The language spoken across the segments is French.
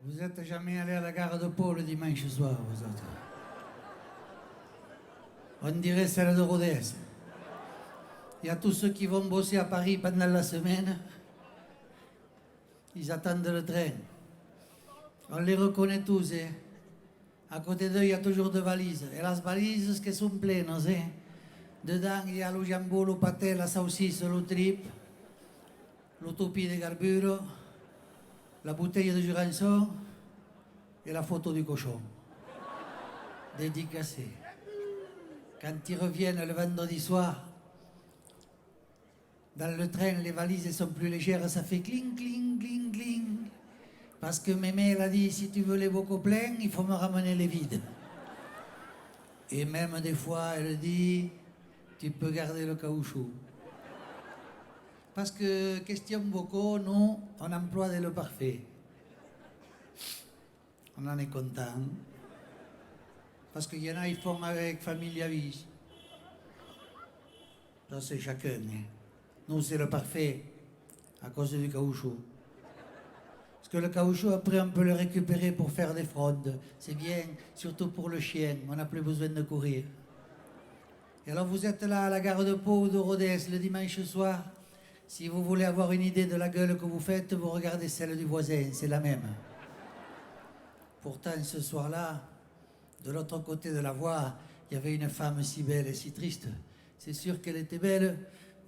Vous êtes jamais allé à la gare de Pau le dimanche soir, vous autres? On dirait celle de Rodez. Il y a tous ceux qui vont bosser à Paris pendant la semaine. Ils attendent le train. On les reconnaît tous, hein. À côté d'eux, il y a toujours des valises. Et les valises, qu'elles sont pleines, hein. Dedans, il y a le jambon, le pâté, la saucisse, le trip, l'utopie de garbure, la bouteille de Jurançon et la photo du cochon. Dédicacée. Quand ils reviennent le vendredi soir, dans le train, les valises sont plus légères, ça fait cling, cling, cling, cling. Parce que mémé, elle a dit, si tu veux les bocaux pleins, il faut me ramener les vides. Et même des fois, elle dit, tu peux garder le caoutchouc. Parce que, question bocaux, nous, on emploie le parfait. On en est content. Parce qu'il y en a, ils font avec famille à vie. Ça, c'est chacun. Hein. Nous, c'est le parfait, à cause du caoutchouc. Parce que le caoutchouc, après, on peut le récupérer pour faire des fraudes. C'est bien, surtout pour le chien. On n'a plus besoin de courir. Et alors, vous êtes là à la gare de Pau ou de Rodez le dimanche soir. Si vous voulez avoir une idée de la gueule que vous faites, vous regardez celle du voisin, c'est la même. Pourtant, ce soir-là, de l'autre côté de la voie, il y avait une femme si belle et si triste. C'est sûr qu'elle était belle,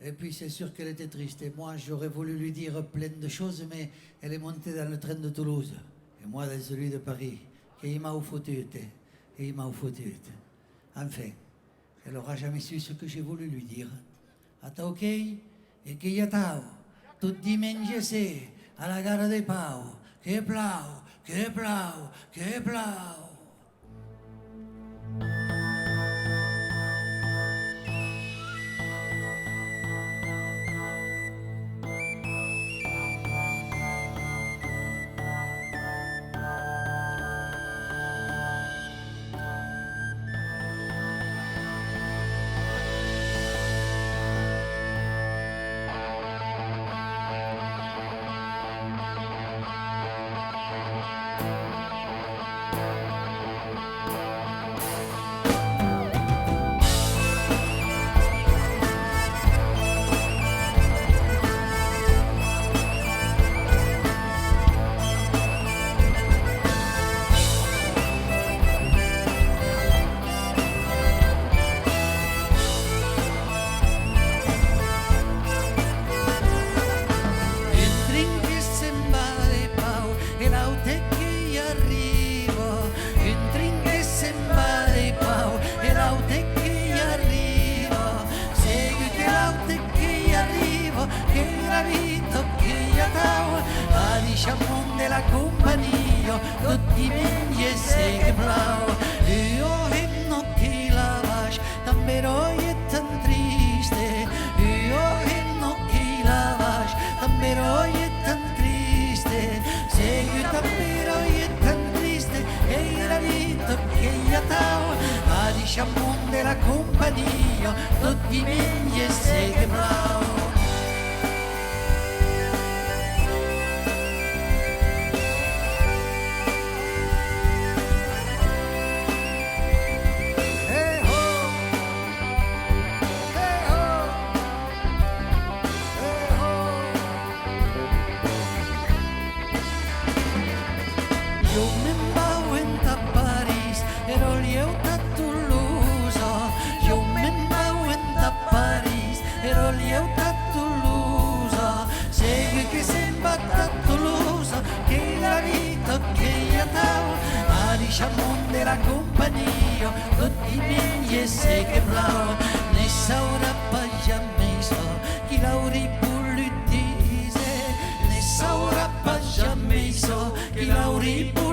et puis c'est sûr qu'elle était triste. Et moi, j'aurais voulu lui dire plein de choses, mais elle est montée dans le train de Toulouse. Et moi, dans celui de Paris. Et il m'a foutu. Et il m'a foutu. Enfin, elle n'aura jamais su ce que j'ai voulu lui dire. Attends, ok? Et che io tau, tutti mengese alla gara dei Pau, che plau, che plau, che plau. Della compagnia, tutti mengi se che plau. Io e non ti lavash, tambero e tan triste. Io e non ti lavash, tambero e tan triste. Se che tambero e tan triste, e era vita che io tau. Ma diciamo della compagnia, tutti mengi se che plau. Io mi mbauent a Paris, ero lieut a Toulouse. Io mi mbauent a Paris, ero lieut a Toulouse. Segui che sei batta a Toulouse, che la vita che io tau. Ma diciamo della compagnia, tutti i miei e sei che blau. Ne saura pagiameso, chi lauri bulli dise. Ne saura pagiameso, chi lauri bulli